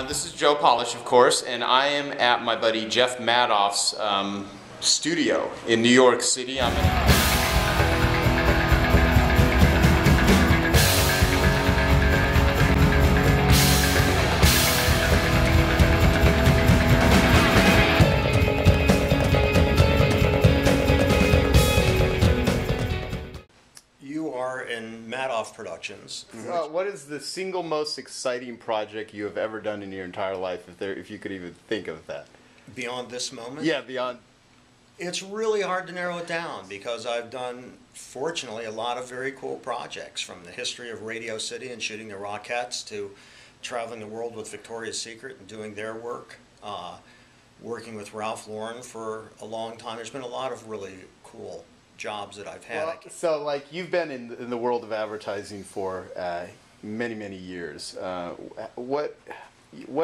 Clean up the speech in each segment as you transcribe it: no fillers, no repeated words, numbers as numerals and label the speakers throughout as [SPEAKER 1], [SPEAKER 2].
[SPEAKER 1] This is Joe Polish, of course, and I am at my buddy Jeff Madoff's studio in New York City.
[SPEAKER 2] You are in Madoff Productions.
[SPEAKER 1] What is the single most exciting project you have ever done in your entire life, if you could even think of that?
[SPEAKER 2] Beyond this moment?
[SPEAKER 1] Yeah, beyond.
[SPEAKER 2] It's really hard to narrow it down because I've done, fortunately, a lot of very cool projects, from the history of Radio City and shooting the Rockettes to traveling the world with Victoria's Secret and doing their work, working with Ralph Lauren for a long time. There's been a lot of really cool jobs that I've had.
[SPEAKER 1] Well, so, like, you've been in the world of advertising for many, many years. What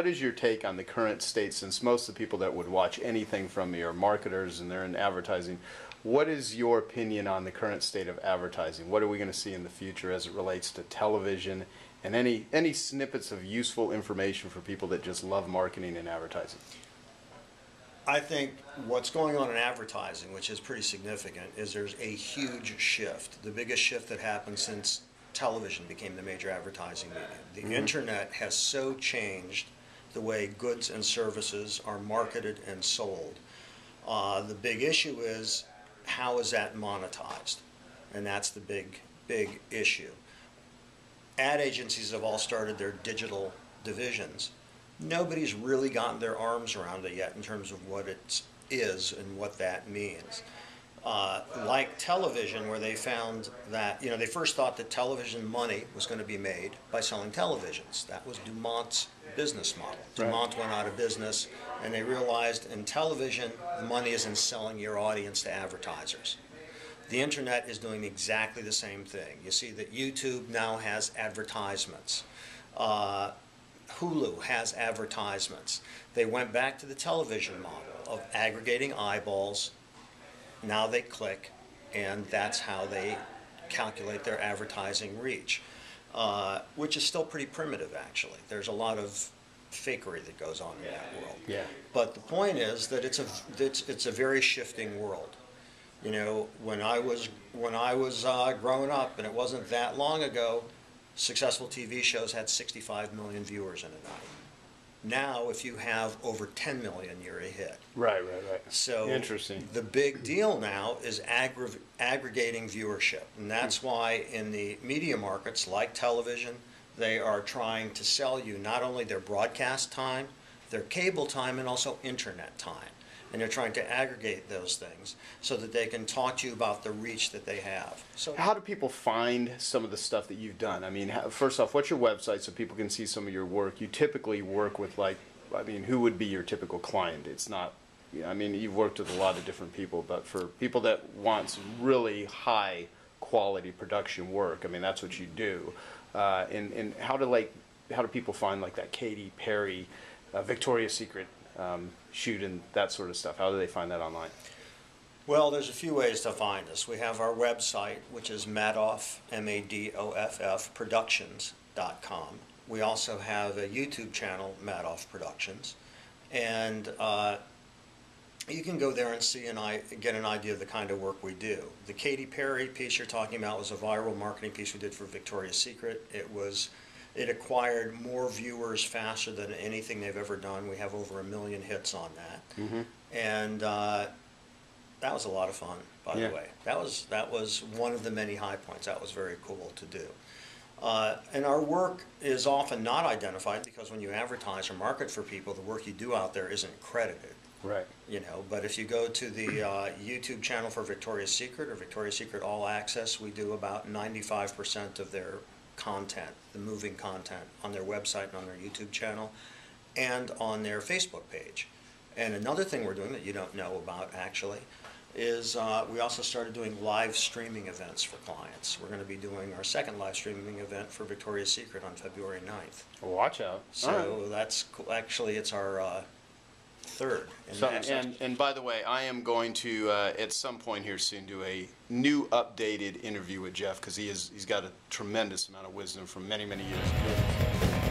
[SPEAKER 1] is your take on the current state, since most of the people that would watch anything from me are marketers and they're in advertising? What is your opinion on the current state of advertising? What are we going to see in the future as it relates to television and any snippets of useful information for people that just love marketing and advertising?
[SPEAKER 2] I think what's going on in advertising, which is pretty significant, is there's a huge shift. The biggest shift that happened since television became the major advertising medium. The internet has so changed the way goods and services are marketed and sold. The big issue is, how is that monetized? And that's the big issue. Ad agencies have all started their digital divisions. Nobody's really gotten their arms around it yet in terms of what it is and what that means. Like television, where they found that, they first thought that television money was going to be made by selling televisions. That was DuMont's business model. DuMont went out of business, and they realized in television, the money is in selling your audience to advertisers. The internet is doing exactly the same thing. You see that YouTube now has advertisements. Hulu has advertisements. They went back to the television model of aggregating eyeballs. Now they click, and that's how they calculate their advertising reach, which is still pretty primitive, actually. There's a lot of fakery that goes on in that world.
[SPEAKER 1] Yeah.
[SPEAKER 2] But the point is that it's a very shifting world. When I was growing up, and it wasn't that long ago, successful TV shows had 65 million viewers in a night. Now, if you have over 10 million, you're a hit.
[SPEAKER 1] Right.
[SPEAKER 2] So
[SPEAKER 1] interesting.
[SPEAKER 2] The big deal now is aggregating viewership. And that's why in the media markets, like television, they are trying to sell you not only their broadcast time, their cable time, and also internet time. And they're trying to aggregate those things so that they can talk to you about the reach that they have. So,
[SPEAKER 1] how do people find some of the stuff that you've done? I mean, first off, what's your website so people can see some of your work? You typically work with, who would be your typical client? It's not, you've worked with a lot of different people, but for people that want some really high quality production work, that's what you do. And how do people find that Katy Perry, Victoria's Secret shoot and that sort of stuff? How do they find that online?
[SPEAKER 2] Well, there's a few ways to find us. We have our website, which is Madoff, M-A-D-O-F-F, Productions.com. We also have a YouTube channel, Madoff Productions. And you can go there and see and get an idea of the kind of work we do. The Katy Perry piece you're talking about was a viral marketing piece we did for Victoria's Secret. It acquired more viewers faster than anything they've ever done. We have over 1 million hits on that. Mm-hmm. And that was a lot of fun, by the way. That was one of the many high points. That was very cool to do. And our work is often not identified because when you advertise or market for people, the work you do out there isn't credited.
[SPEAKER 1] Right.
[SPEAKER 2] But if you go to the YouTube channel for Victoria's Secret or Victoria's Secret All Access, we do about 95% of their content, the moving content, on their website and on their YouTube channel and on their Facebook page. And another thing we're doing that you don't know about, actually, is we also started doing live streaming events for clients. We're going to be doing our second live streaming event for Victoria's Secret on February 9th.
[SPEAKER 1] Watch out.
[SPEAKER 2] So that's cool. Actually, it's our third.
[SPEAKER 1] And by the way, I am going to at some point here soon do a new updated interview with Jeff, because he's got a tremendous amount of wisdom from many years ago.